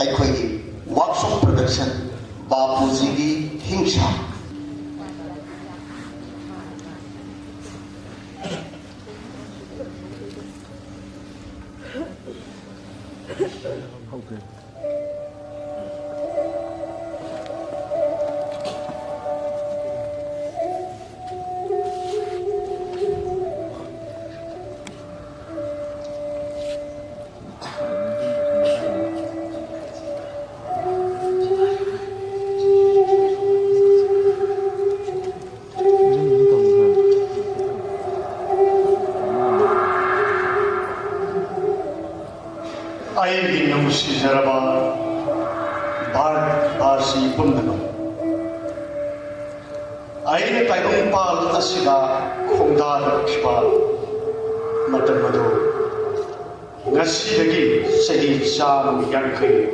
ꯑꯩꯈꯣꯏꯒꯤ workshop production Bapujigi Hingsha 아이기 너무 시절아봐 바시 뿜는 아이는 따이동빨 아시가 콩다를 키바 맞던마도 ngasidagi sahi cham yankai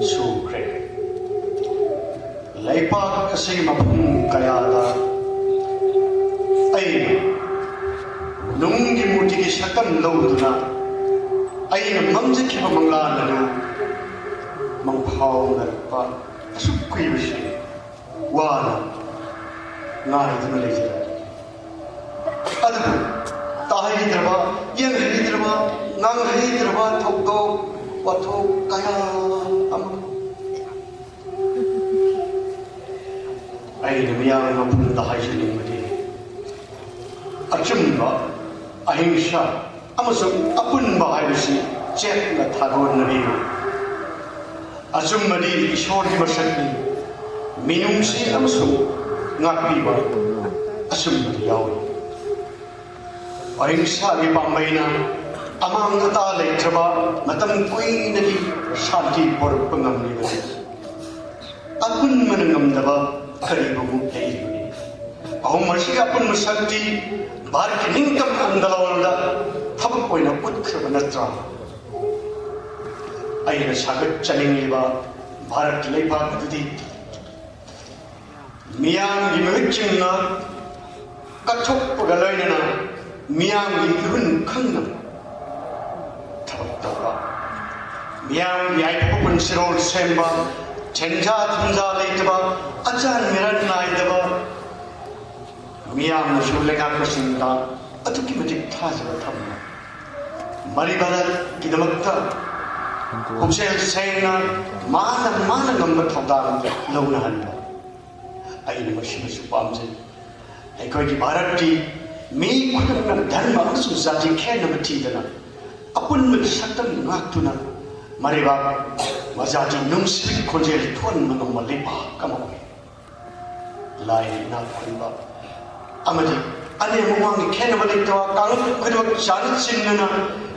sukre laipak asi mapum kayada ai nungi mutigi sakam lawduna ai mamjaki manglana mangphau narpa asukui bishi wana ngai duna lejira adu tahidrba yenhidrba nganghidrba thokdo watho kaya am ai miyang mapunda haijilingmadi achumba ahingsha amasung apunba haibisi chetna thagonnabi achummadi ishorgi masakni minungsi amasung ngakpiba achummadi yawi Hingsha gi pambaina amang ata leitraba matam kuinagi shanti porpa ngamli bani apun manangamdaba karibu teibani ahum marsi apun masakti bharki ningkam andalawalda thabak oina utkhaba natra aina sagat chaningliba bharat leipa adudi miyang gi mihchingna kathokpaga loinana miyamgi ihun khangna thabak tawba miyam yaipopun sirol semba chenja thunja leitaba ajan miran naidaba miyam shulega kusinda atuki matik thajaba thamna maribara kidamakta kumsel sengna mana ngamba thawdan lawna hanba aina mashima supamje aikoi bharati me khudamna dharma amasung zati khenaba thidana apunma saktam ngaktuna mariba mazati nungsi khonjel thon mangamma lepa kamoi lai na khunba amadi ane muwangi khenaba lektawa kang khudwa chana chinnana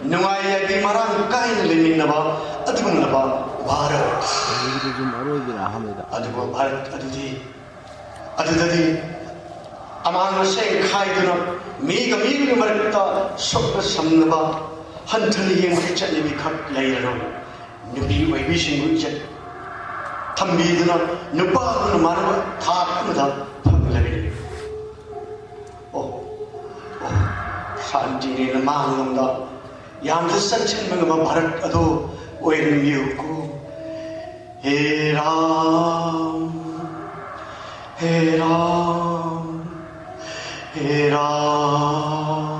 nungaya gi marang kain leminaba adugumnaba bharat adugo bharat adudadi amang seng khaiduna miga marakta sokna samnaba hanthani yengri chatlibi khak leirano nubi waibi singu chat thambiduna nupa guna marwa thakmada phaglari oh shanti ne namanglamda yamda sanchin mangama bharat ado oirmiyu ko he ram he ram He Ram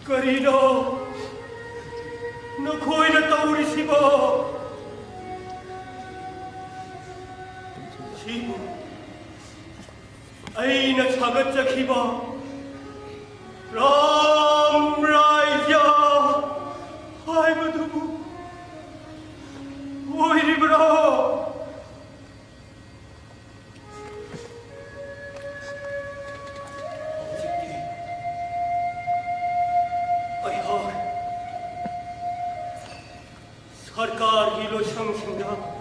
그리도 너 거의나 떠오르시고 시부 아이나 작았자 기바 람라이야 아이고 누구 오이리브라 सरकार ही लो शंसिंगा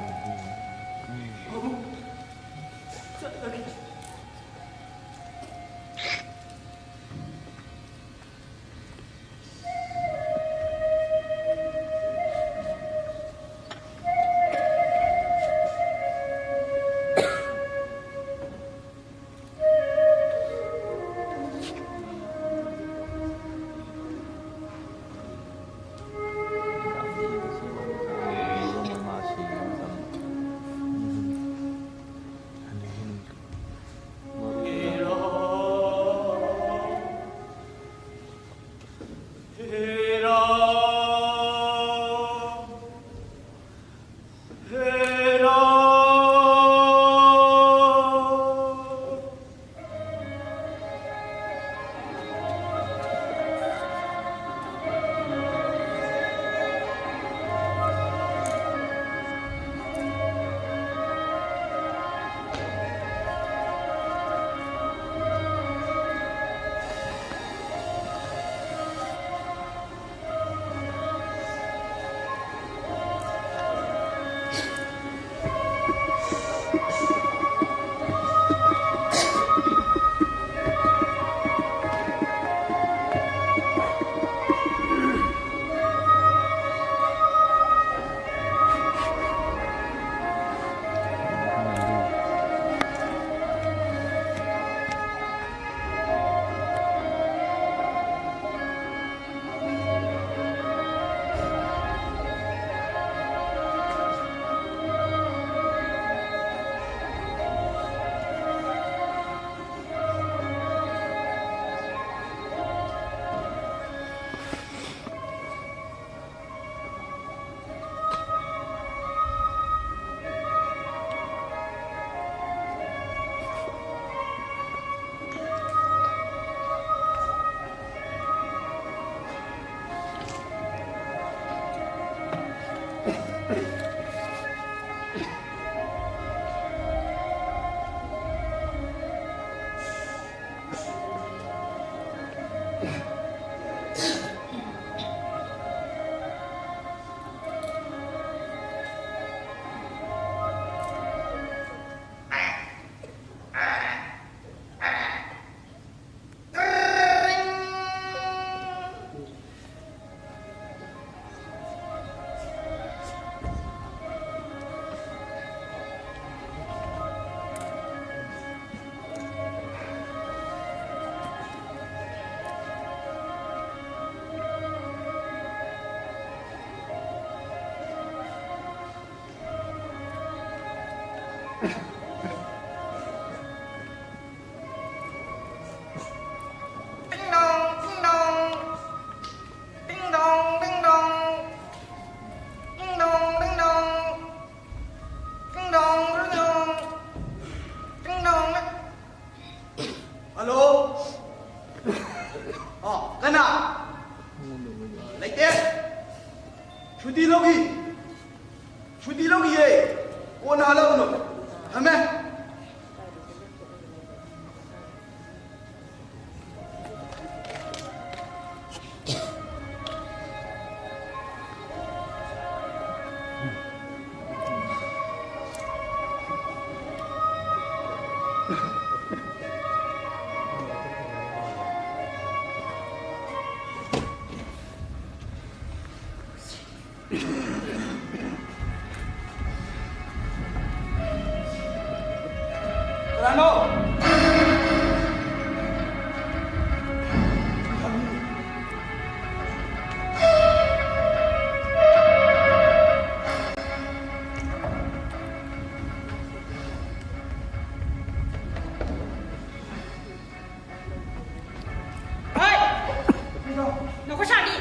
Nó có sao đi?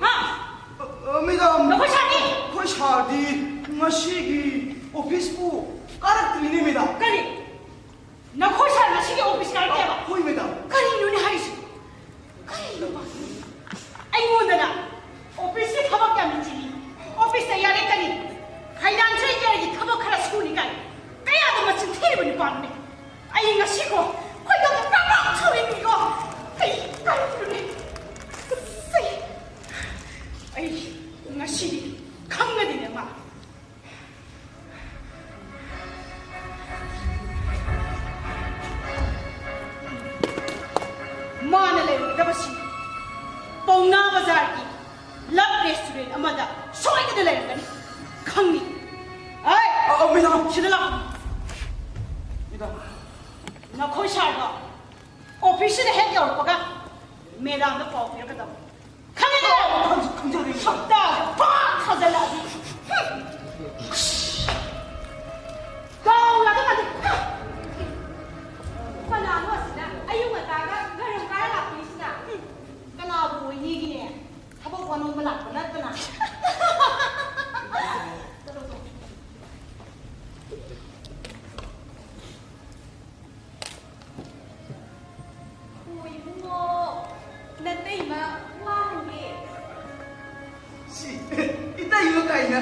Hả? Madam, Nó có sao đi? Khoisadi, Masigi, office bu, karakterini madam. Cái gì? Nó có sao mà xin office cái gì mà? Hoi madam. Cái gì nó hay gì? Cái gì mà? Anh muốn đó là office cái thằng cái mình chỉ office này là cái gì? Khai đàn chơi cái gì thằng cái là school cái. Cái gì mà chính thế mà quan này? Anh nói gì cô? Khoai đâu mà bắt bắt chơi cái cô? Cái gì này? Ay, nói gì? Không nghe gì mà. Mana le da basi Pauna Bazaar ki love restaurant amada soi ka le ngani khangni ai Madam. shida la Madam. na khoi sha ga office de head yaw paga madam da paw pir ka da khangni 감사드립니다. sabda pa khazala di Kau la ka di Pana mo sina ayung ata ka garang kaya la sina kana bu ni gine habok wanu malak na kana Ui mo nanti ma wang ni Si, ita yung kaya na.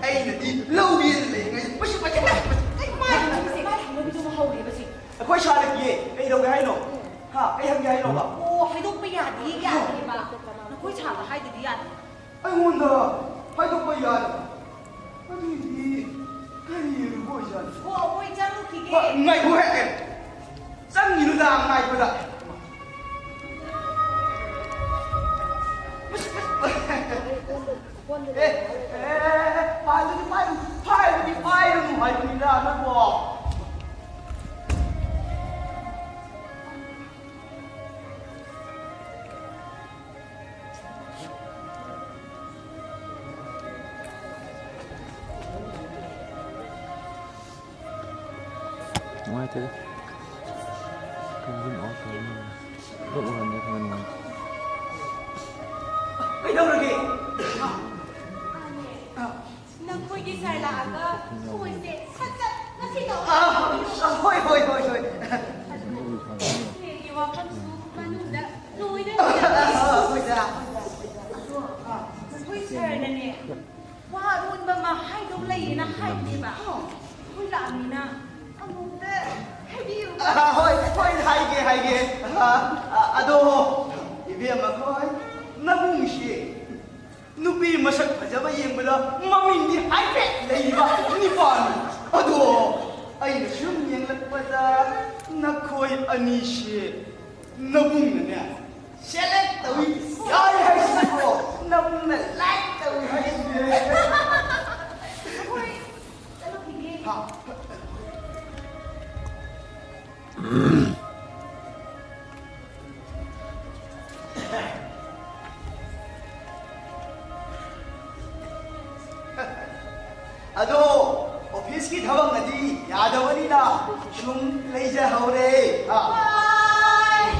Ay, nadi, low yun le. Basi, basi, basi. Ay, mai si mai mo bi mo hau ni ba si Khoisadi ye, ay daw gay no. Ha, ay hang gay no ba? ô hay đâu bây giờ đi cái gì mà nó cuối chả là hai đứa đi ăn Ay wanda, hay daw ba yan? Ano hindi? Kaya mo yan. ô ôi chân lúc thì Ba, cái ngay ko heke. Sang yun na ang ngay ko da. Phai nó mày đi ra nó bỏ. Ngoài thế không biết nó cái độ gần như thế này Cái đâu rồi kì? nó cuối đi xài là cơ cuối sẽ sát chất nó chỉ đâu Thôi. thì cái vào con số mà nó đã lùi đấy Thôi ra. cuối xài này nè qua luôn mà hai đâu lấy nó hai đi mà cuối làm gì nè ông muốn đấy hay đi Thôi hay ghê. Ado, ibig mà thôi. Nabung siya. Nubi masak pa ba yung bala mamindi ay pet lay ba ni pan. Ado, ay nasum yang lakpada nakoy ani siya. Nabung na niya. Select tawi. Ay sako. Nabung na like tawi hay. thôi nó thì ghê Ha. Ado, office ki thawang nadi yadawani na shum leja haure. Ha. bye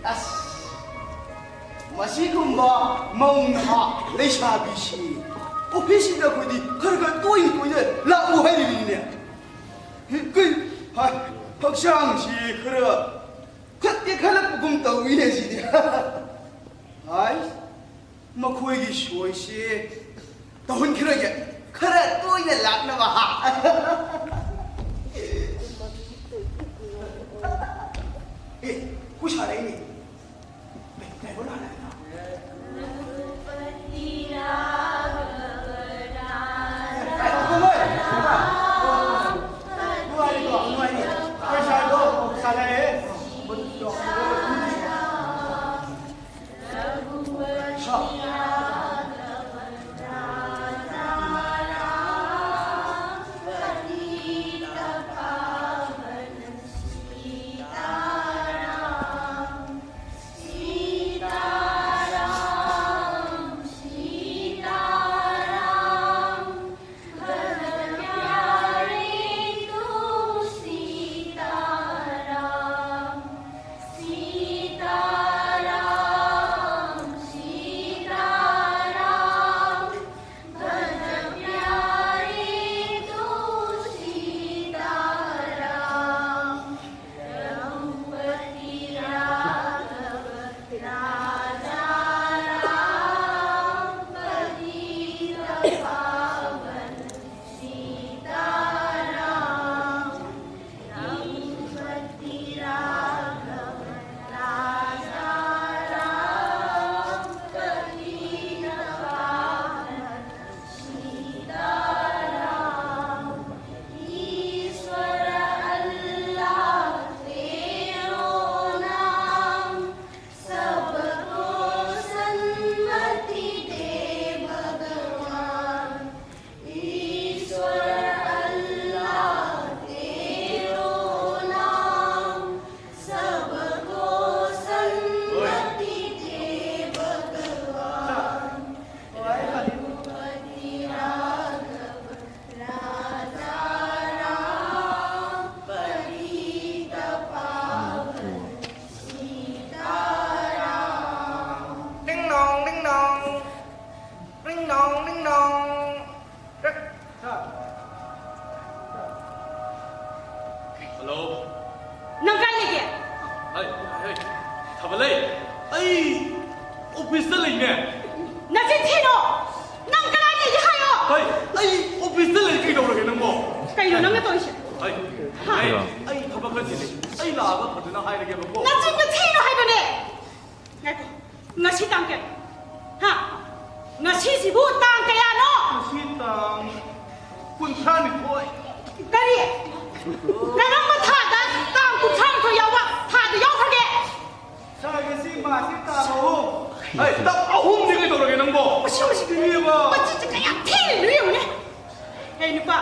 As masigumba maung ha leja bishi. Office da kodi karga toy la u hai ni ne. Kai ha phakshang si khara khatte khalak gum tawi ne si dia. Hai makhoi gi shoi si tahun khira ge khara toy ne lak na ba ha. Who's hiding me? Never know. Hello. Nang kai lege. Hey. Thabalai. Ai office da lai ne. Na chin thino. Nang kai lege hayo. Hey, ai office da lai kai dau rage nang mo. Kai do nang na toi shi. Hey. Ai thabak kha chili. Ai la ba phadna hai rage ba ko. Na chin ka thino hai bane. Ngai ko. Ngasi tang ke. Ha. Ngasi si bu tang kaya no. Ngasi tang. Kun thani thoi. Kari. Nang ma tha da tang ku thang ko yawa. Tha da yaw khage. Sa ge si ma si ta ho. Hey, tap ahum ni kai dau rage nang mo. Masih Ni ba. Ba chi chi kaya thini lu yu ne. Hey ni pa.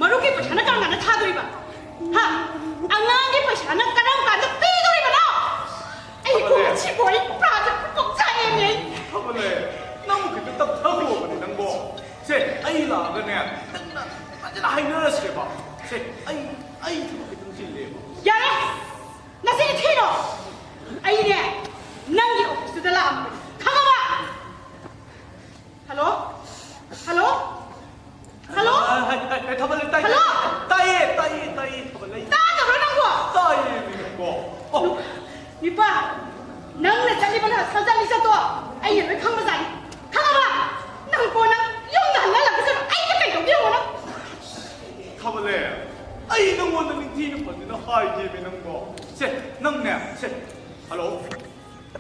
Maru ki pa thana kang na tha doi ba. Ha. Angang ki pa thana kadam ka da pi doi ba no. Ai ku chi ko i pra da ku cha em ni. Thabalai. Nang mo ki tap tha ho ba ni nang mo. Se ai la ga ne. Ajana hai na se ba. Se ai thabalai tung chin le ba. Ya le. Na si thino. Ai ne. Nang ki office da la am. Khang ba. Hello? Hello? Hello? Hai thabalai tai. Hello? Tai thabalai. Ta da ro nang ko. Tai ni nang mo. Ni pa. Nang na chali ba na sa ja ni sa to. Ai ye khang ba zai. Khang ba. Nang ko nang yong da na la ka sa ai ka kai do bi mo na. Thabalai. Ai nang mo nang ti ni pa ni na hai je me nang mo. Se nang ne se. Hello.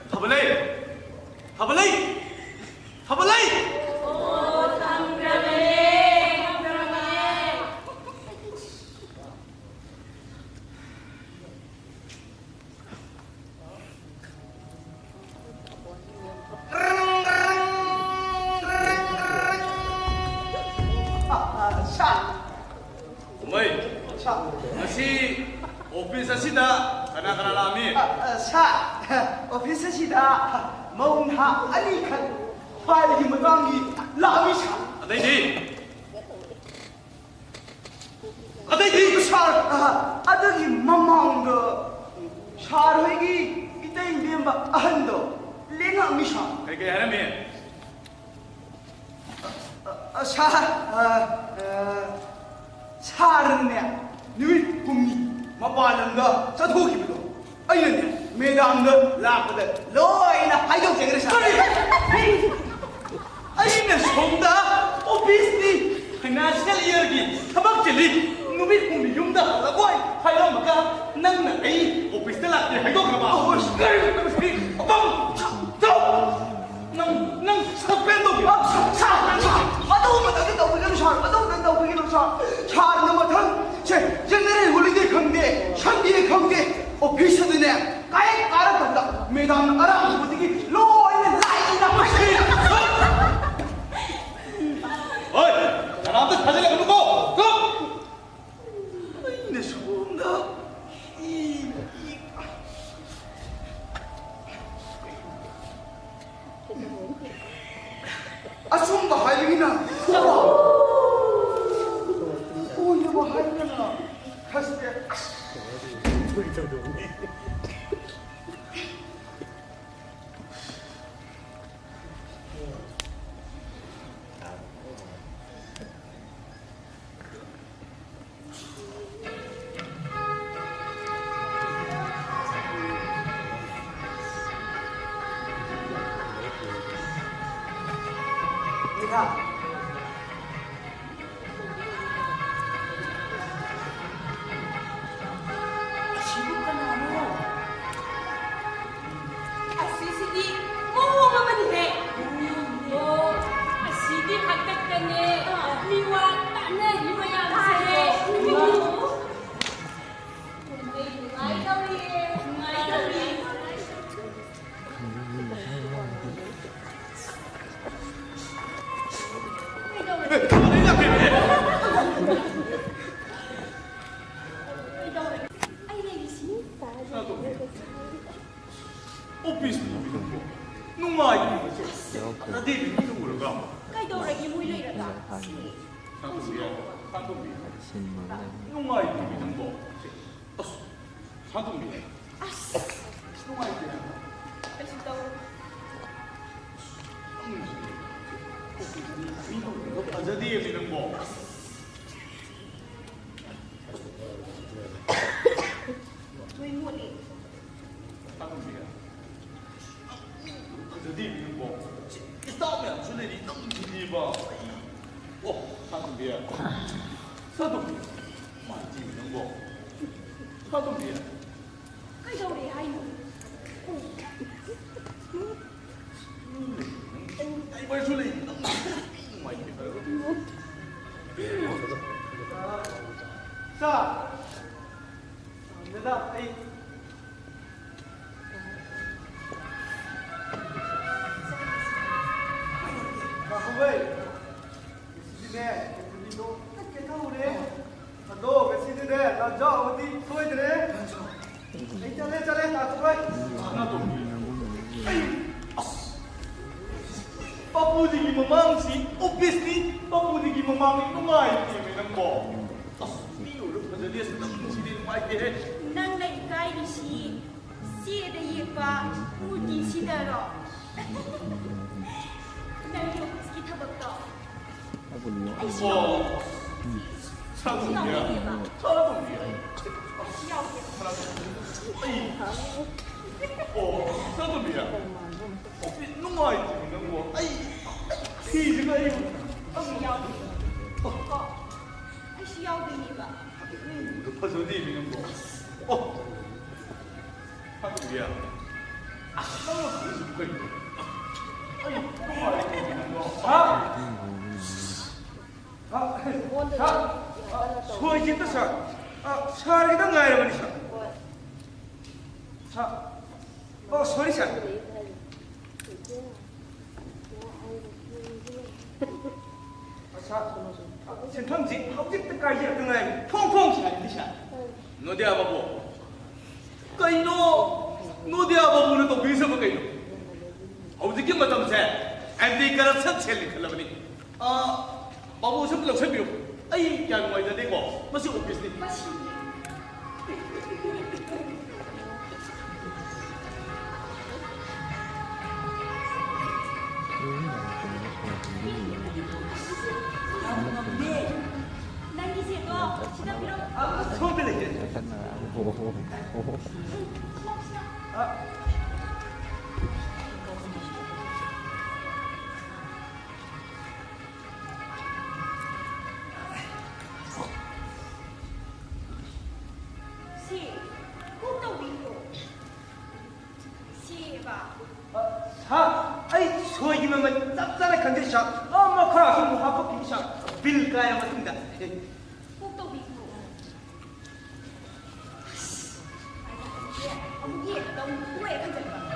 Thabalai. Masih office asida kana lami. Sa office asida maung ha ani khan file gi matangi lami sa. Adai di sa adagi mamang do char hoigi itai demba ahando lenga mi sa. Kai hana me. Sa Sarungbam nuit kumni mapalang da sa thoki bido ayun ne medam da lakda loina hayo jengre sa Ayun na somda office ni national year gi thabak chili numit kung yumda lagway hayo maka nang na ai office ta lakte hayo ka ba oh scary abang nang sa pendo sa ado matagi daw bigyan sa ado daw bigyan sa char na mathang che general holiday khangde shandi khangde office de ne kai kara da medam aram butigi loina lai na mashi oi 나한테 사진 내가 놓고 고 내 손다 아숨 바하이나 오 이거 바하이나 가스데 office ni bilang nungai ni so tadi ni tunggu lagi Kai do ra gi mui lai ra da. santung bi nungai ni bilang bo santung bi nungai ni Kasi daw. jadi bilang bo Tôi muộn đi. Jadi minum bom. Kita ni sudah di tong di bawah. Oh, satu dia. Satu. Mati minum bom. Satu dia. Cái đâu để hay nữa. Ai boleh sulit. Mai kita. Sa. Nada, ai. Ơi, cái gì nè, cái gì đó, cái thau đấy, đó, cái gì đấy, là cho cái gì thôi đấy, anh cho lên, ta thôi, nó tụi Bapujigi mamang si, obviously, Bapujigi mamang itu mai, ini nang bo, ini udah menjadi sedang sini mai deh. Nang này cái đi xí đây gì ba, mua đi xí đó rồi. Nang yêu cái thằng bậc đó. Anh 와, 사돈이야. 사돈이야. 사돈이야. 너무 많이 찍는 거. 아이, 피지가 이거. Anh siêu đi nhỉ bà. 높아서 내미는 거. 사돈이야. 너무 그거 있고. 아이, 너무 많이 찍는 거. 소이진도 사, 사리도 나이라버니 사. 소리 사. sentamji object kaji dengan pong sih di sana. No dia apa bu? Kaino, no dia apa bu itu bisa berkaino. Object yang macam saya, anti corruption cell kalau ni. Babu saya belum saya biru. Yang mau jadi kok masih office ni. Nanti siapa? Sudah bilang. Sampai lagi. Si, kau tahu itu? Siapa? 소위 기면은 짭짤한 컨디션. 뭐 그러시 뭐 하고 컨디션. 빌가야 맞습니다. Kau tahu itu? Ông gì ở đâu? Quê kan jadi bang.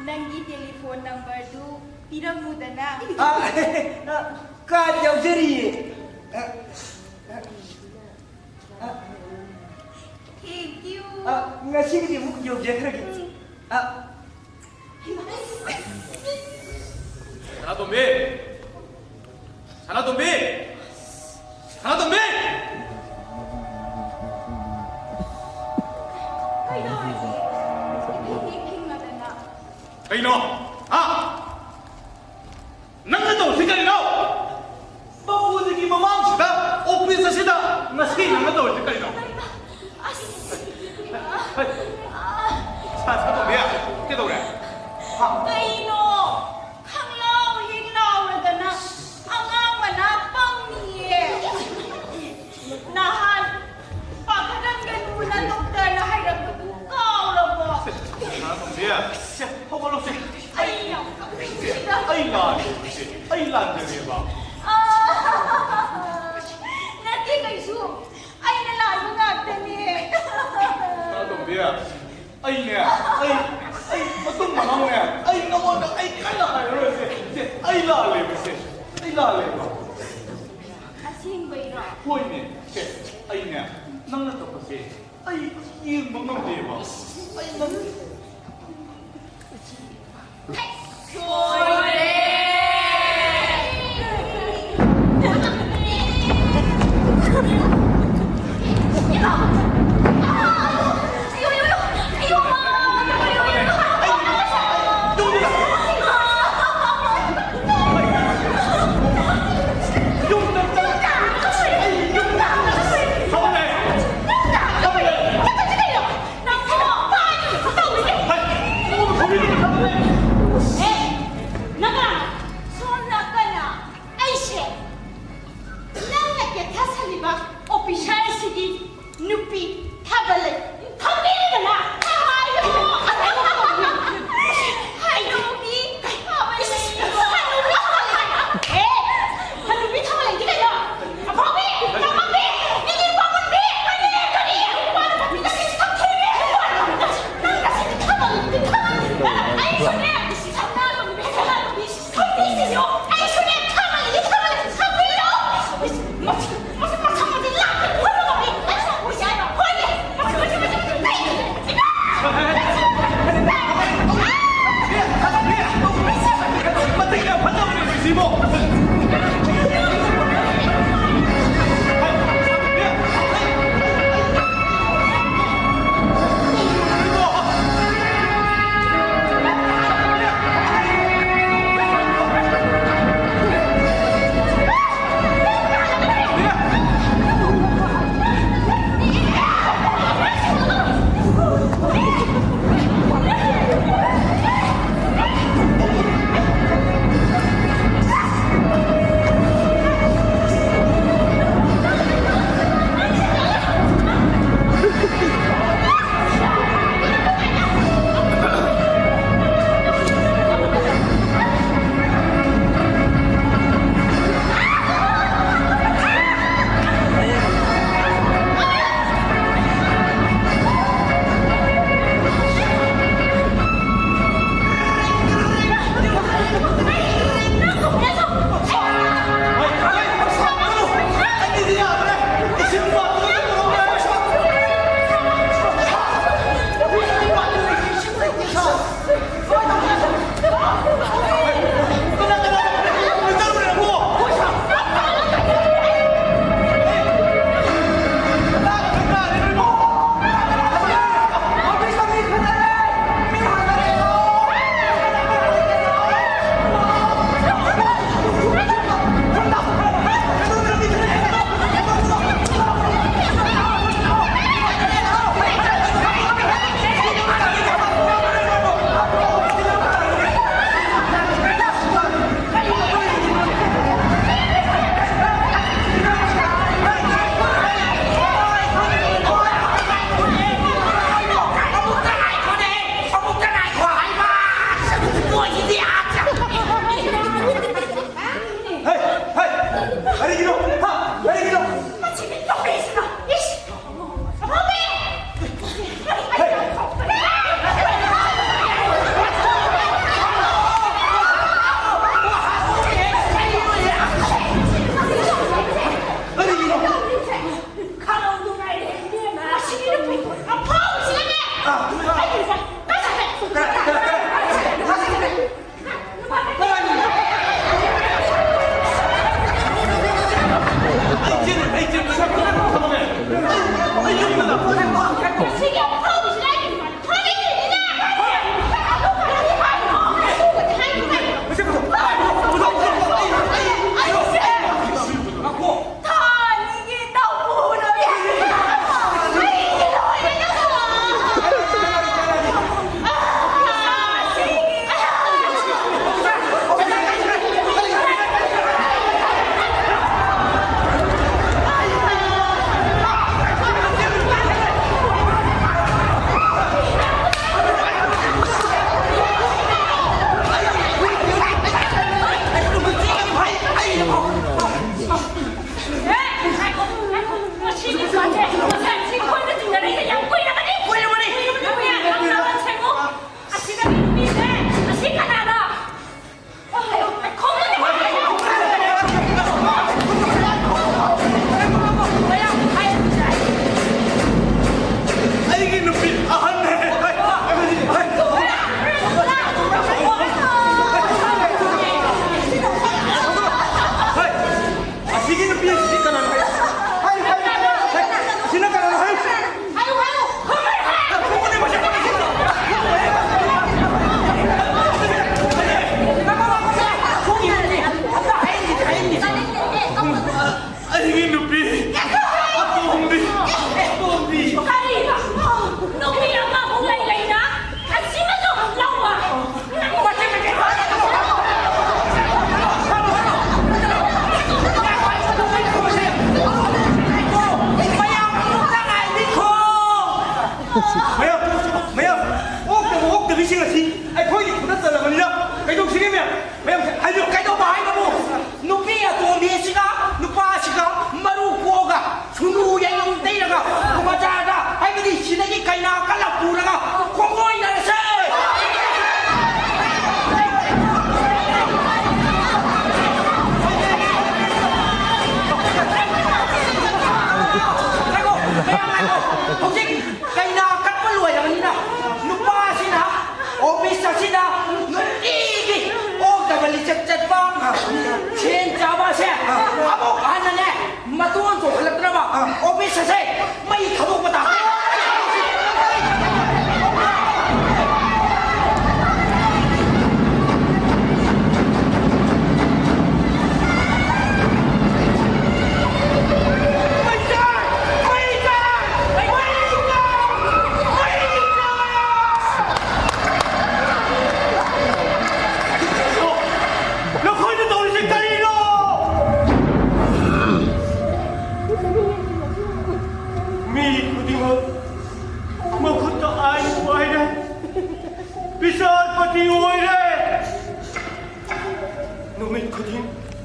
Nanti telefon number tu pirang muda na. Kad jauh jeri. Thank you. Ngasih dia buku jauh jeri lagi. Sana tombe. Sana tombe. Sana tombe. Kau dah lagi. Ini king ada na. Kaino, nang ito si Kaino. Bapujigi mamang sida, office sida, nasi nang ito si Kaino. Sa to biya, kito re. Kaino, hang lao hing lao ada na. Angang manapang niye. Nahan, pagkadang ganuna doktor na hirap kau lah po. Sa to biya, siya, hawalo si. หลานจะเรียบ นั่นที่ไงสู้ไอ้นั่นหลานมึงอ่ะเต็มเลย ตาตรงเดียไอ้เนี่ยไอ้มาตุ้งมาน้องเนี่ยไอ้น้องไอ้ใครล่ะไอ้เรื่องเสียไอ้ล่ะเลยไม่เสียไอ้ล่ะเลย อาชิมไปหรอ พวกเนี่ยเสียไอ้เนี่ยนั่งนั่งตกเสียไอ้ยืนมึงน้องเดียบไอ้นั่น โอยเด้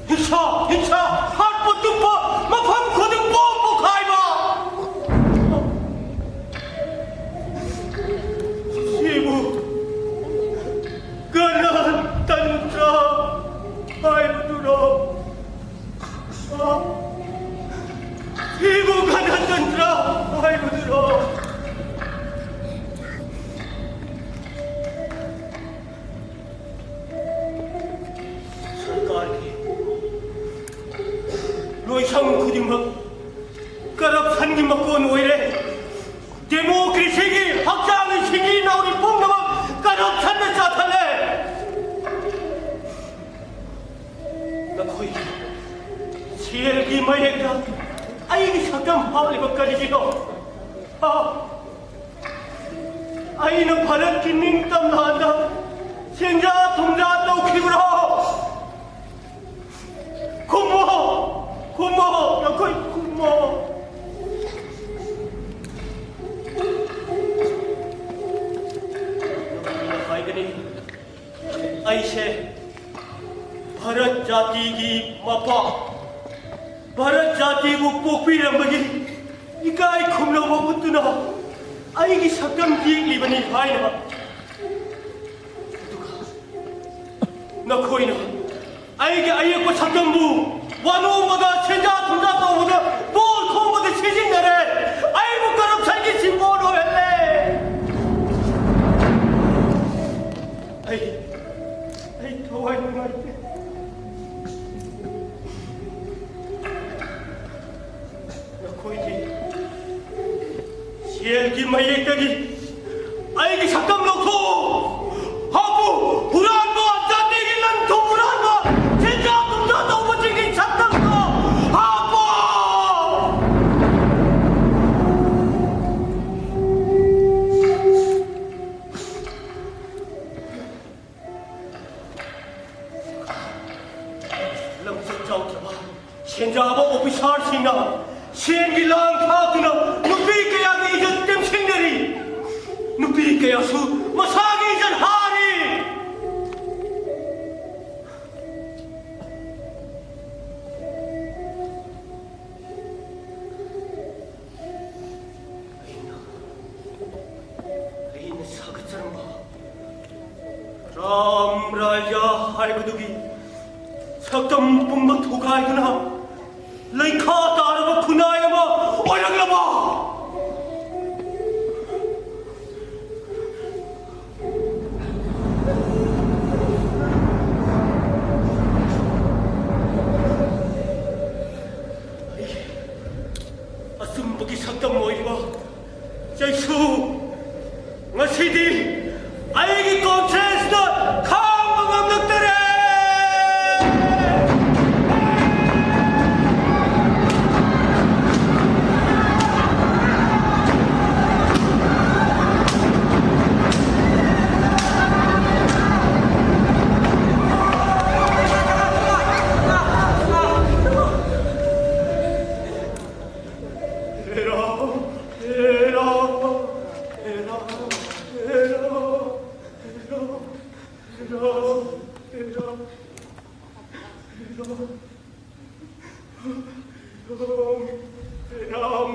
Hingsha, harpo tupo, mafam kuding bombo kaiba. Sibu, ganan tantra, hai duro. Sibu ganan tantra, hai duro. 로이상 구dim막 까랍산기 먹고 노이래 데모크리시기 확장의 시기 나오니 뽕나막 까랍산의 사탄에 나 거의 시엘기 마이렉다 아이기 잠깐 하울리버까지기도 아이는 바람 긴닝 땀 나한다 생자 동자 또 키브로 고모, 야 거의 고모. 아이셰, Bharat जाति की मापा, भारत जाति को पोपीरम बगी, इकाई खुमलो वो बुद्धना, आईगी सकम की लिबनी भाई ना, न कोई ना, आईगे आईगे को सकम बु वानोमदा 체자 동자도 오다 뭘 통보도 체진나래 아이고 그럼 살기 신고로 했네 아이 더워요 말이야 나 거이지 시엘기 마이에까지 아이기 잠깐 놓고 하부 불안도 안 잡히길란 더 불안도 체자 동자도 오버지기 잠깐 현자하고 오피셜 신나 시행기랑 카드나 누비께야 이전 땜 생내리 누비께야 수 마사기 이전 하리 레인 사그처럼 봐 람라야 할구두기 석점 뿜마 도가이구나 lấy kho ta nó phun ai mà ôi đừng làm asum bagi saktam moi ba jaisu ngasidi aigi contest na kham ngam naktere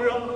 Ram